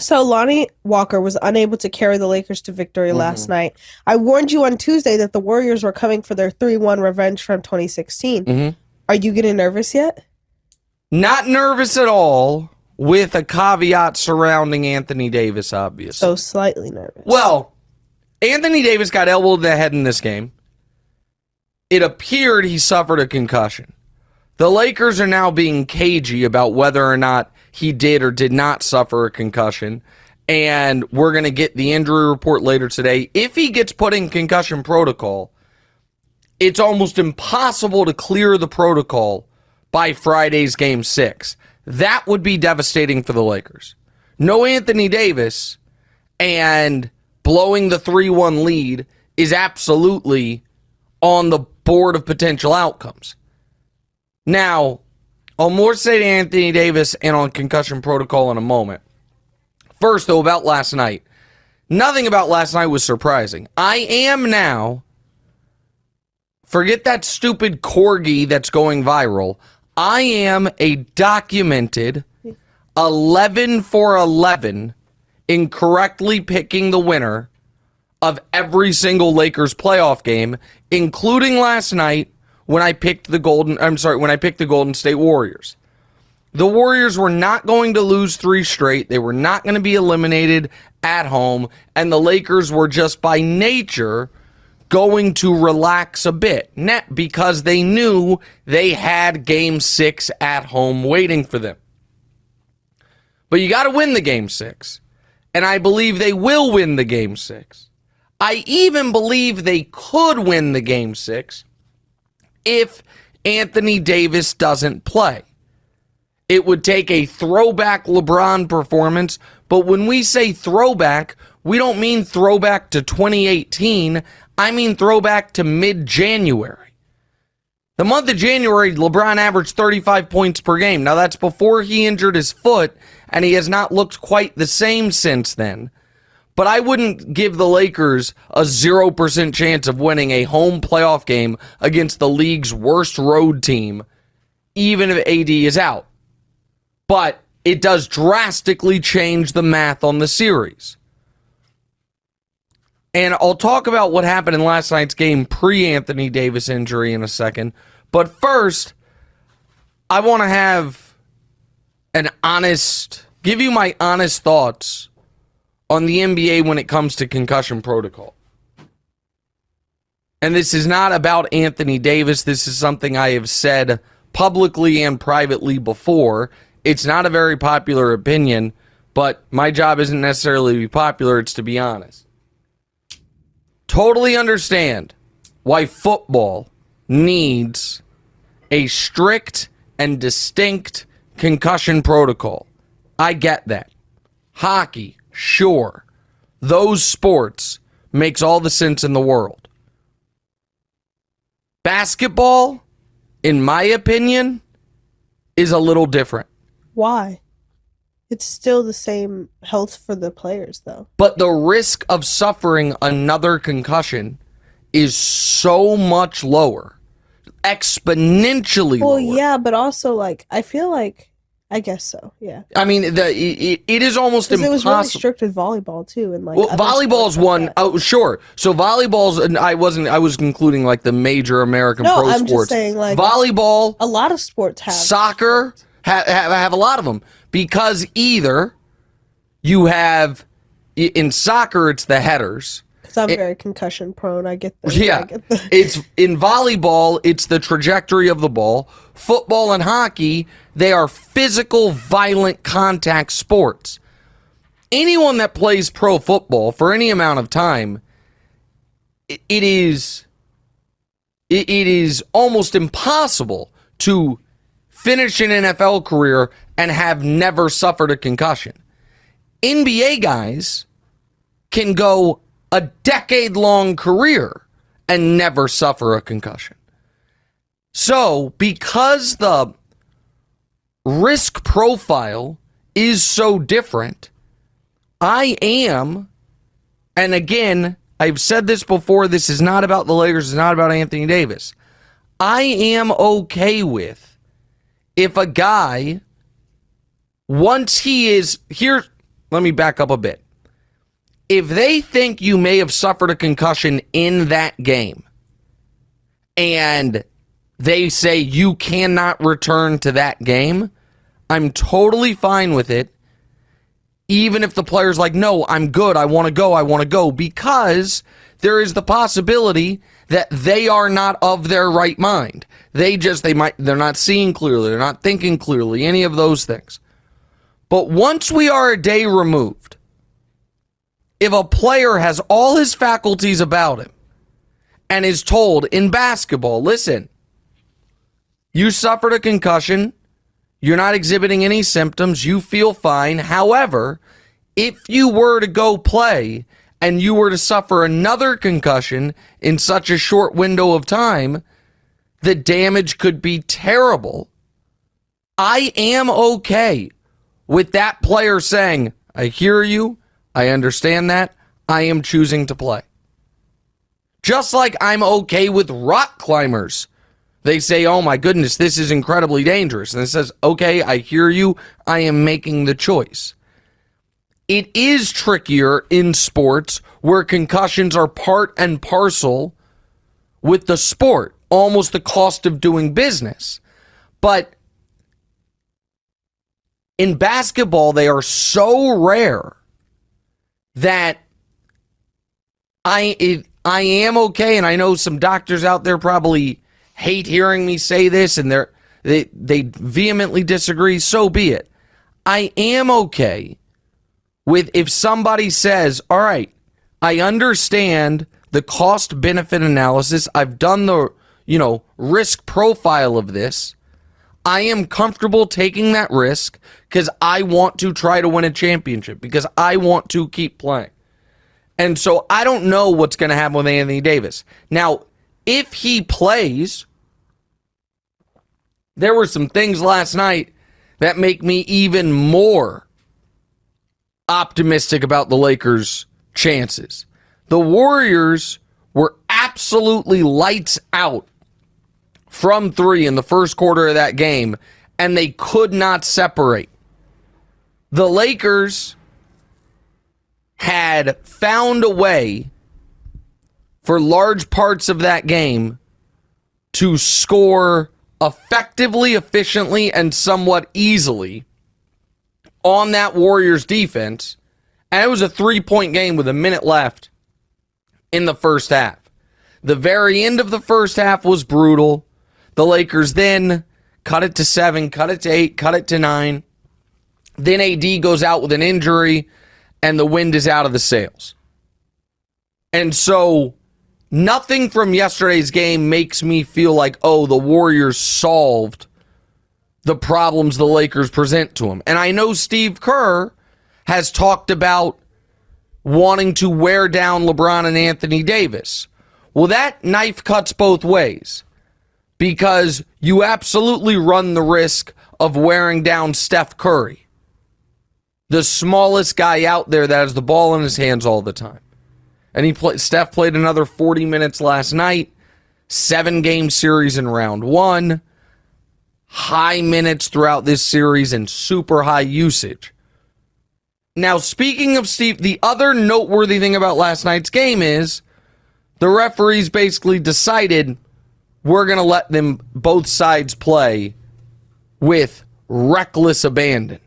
So Lonnie Walker was unable to carry the Lakers to victory last night. I warned you on Tuesday that the Warriors were coming for their 3-1 revenge from 2016. Are you getting nervous yet? Not nervous at all, with a caveat surrounding Anthony Davis, obviously. So slightly nervous. Well, Anthony Davis got elbowed in the head in this game. It appeared he suffered a concussion. The Lakers are now being cagey about whether or not he did or did not suffer a concussion, and we're going to get the injury report later today. If he gets put in concussion protocol, it's almost impossible to clear the protocol by Friday's Game 6. That would be devastating for the Lakers. No Anthony Davis, and blowing the 3-1 lead is absolutely on the board of potential outcomes. Now, I'll more say to Anthony Davis and on concussion protocol in a moment. First, though, about last night. Nothing about last night was surprising. I am now, forget that stupid corgi that's going viral, I am a documented 11 for 11 in correctly picking the winner of every single Lakers playoff game, including last night when I picked the Golden State Warriors. The Warriors were not going to lose 3 straight. They were not going to be eliminated at home, and the Lakers were just by nature going to relax a bit, because they knew they had Game 6 at home waiting for them. But you got to win the Game 6, and I believe they will win the Game 6. I even believe they could win the Game 6 if Anthony Davis doesn't play. It would take a throwback LeBron performance, but when we say throwback, we don't mean throwback to 2018. I mean throwback to mid-January. The month of January, LeBron averaged 35 points per game. Now, that's before he injured his foot, and he has not looked quite the same since then. But I wouldn't give the Lakers a 0% chance of winning a home playoff game against the league's worst road team, even if AD is out. But it does drastically change the math on the series. And I'll talk about what happened in last night's game pre-Anthony Davis injury in a second. But first, I want to have give you my honest thoughts on the NBA when it comes to concussion protocol. And this is not about Anthony Davis. This is something I have said publicly and privately before. It's not a very popular opinion, but my job isn't necessarily to be popular, it's to be honest. Totally understand why football needs a strict and distinct concussion protocol. I get that. Hockey, sure. Those sports makes all the sense in the world. Basketball, in my opinion, is a little different. Why? It's still the same health for the players, though. But the risk of suffering another concussion is so much lower. Exponentially lower. Well, yeah, but also, I feel like, I guess so, yeah. I mean, it is almost impossible. It was really strict with volleyball, too. And volleyball's one. Oh, sure. So volleyball's, and I was including, the major American pro sports. I'm just saying, volleyball. A lot of sports have. Soccer. Have a lot of them, because either you have, in soccer, it's the headers. Because I'm very concussion prone, I get that. Yeah, it's in volleyball, it's the trajectory of the ball. Football and hockey, they are physical, violent contact sports. Anyone that plays pro football for any amount of time, it is almost impossible to finish an NFL career and have never suffered a concussion. NBA guys can go a decade-long career and never suffer a concussion. So, because the risk profile is so different, I am, and again, I've said this before, this is not about the Lakers, it's not about Anthony Davis. I am okay with if a guy, once he is, here, let me back up a bit. If they think you may have suffered a concussion in that game, and they say you cannot return to that game, I'm totally fine with it. Even if the player's like, no, I'm good, I want to go, because there is the possibility that they are not of their right mind. They're not seeing clearly, they're not thinking clearly, any of those things. But once we are a day removed, if a player has all his faculties about him and is told in basketball, listen, you suffered a concussion, you're not exhibiting any symptoms, you feel fine. However, if you were to go play and you were to suffer another concussion in such a short window of time, the damage could be terrible. I am okay with that player saying, I hear you, I understand that, I am choosing to play. Just like I'm okay with rock climbers. They say, oh my goodness, this is incredibly dangerous. And it says, okay, I hear you, I am making the choice. It is trickier in sports where concussions are part and parcel with the sport, almost the cost of doing business. But in basketball, they are so rare that I am okay, and I know some doctors out there probably hate hearing me say this, and they vehemently disagree, so be it. I am okay with if somebody says, all right, I understand the cost-benefit analysis, I've done the risk profile of this, I am comfortable taking that risk because I want to try to win a championship, because I want to keep playing. And so I don't know what's going to happen with Anthony Davis. Now, if he plays, there were some things last night that make me even more optimistic about the Lakers' chances. The Warriors were absolutely lights out from three in the first quarter of that game, and they could not separate. The Lakers had found a way for large parts of that game to score effectively, efficiently, and somewhat easily on that Warriors defense. And it was a 3-point game with a minute left in the first half. The very end of the first half was brutal. The Lakers then cut it to 7, cut it to 8, cut it to 9. Then AD goes out with an injury, and the wind is out of the sails. And so nothing from yesterday's game makes me feel like, oh, the Warriors solved the problems the Lakers present to them. And I know Steve Kerr has talked about wanting to wear down LeBron and Anthony Davis. Well, that knife cuts both ways, because you absolutely run the risk of wearing down Steph Curry, the smallest guy out there that has the ball in his hands all the time. And Steph played another 40 minutes last night, 7-game series in round 1, high minutes throughout this series, and super high usage. Now, speaking of Steve, the other noteworthy thing about last night's game is the referees basically decided we're going to let them both sides play with reckless abandon.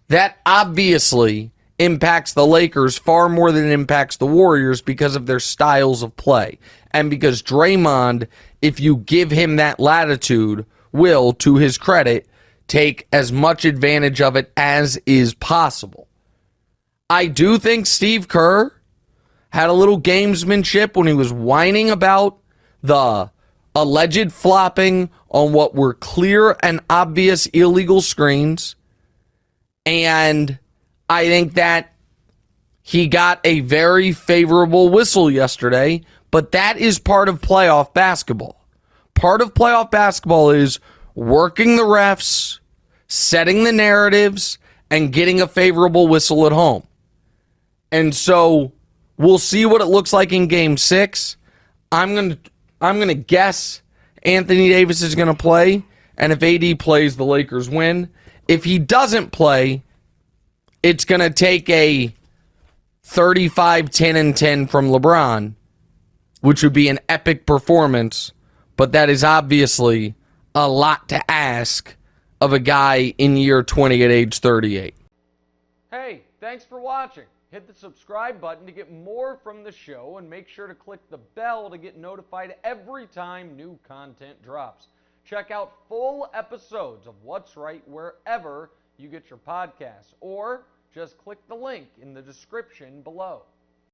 That obviously impacts the Lakers far more than it impacts the Warriors because of their styles of play. And because Draymond, if you give him that latitude, will, to his credit, take as much advantage of it as is possible. I do think Steve Kerr had a little gamesmanship when he was whining about the alleged flopping on what were clear and obvious illegal screens. And I think that he got a very favorable whistle yesterday, but that is part of playoff basketball. Part of playoff basketball is working the refs, setting the narratives, and getting a favorable whistle at home. And so we'll see what it looks like in Game 6. I'm gonna guess Anthony Davis is going to play, and if AD plays, the Lakers win. If he doesn't play, it's going to take a 35, 10, and 10 from LeBron, which would be an epic performance, but that is obviously a lot to ask of a guy in year 20 at age 38. Hey, thanks for watching. Hit the subscribe button to get more from the show, and make sure to click the bell to get notified every time new content drops. Check out full episodes of What's Right wherever you get your podcasts, or just click the link in the description below.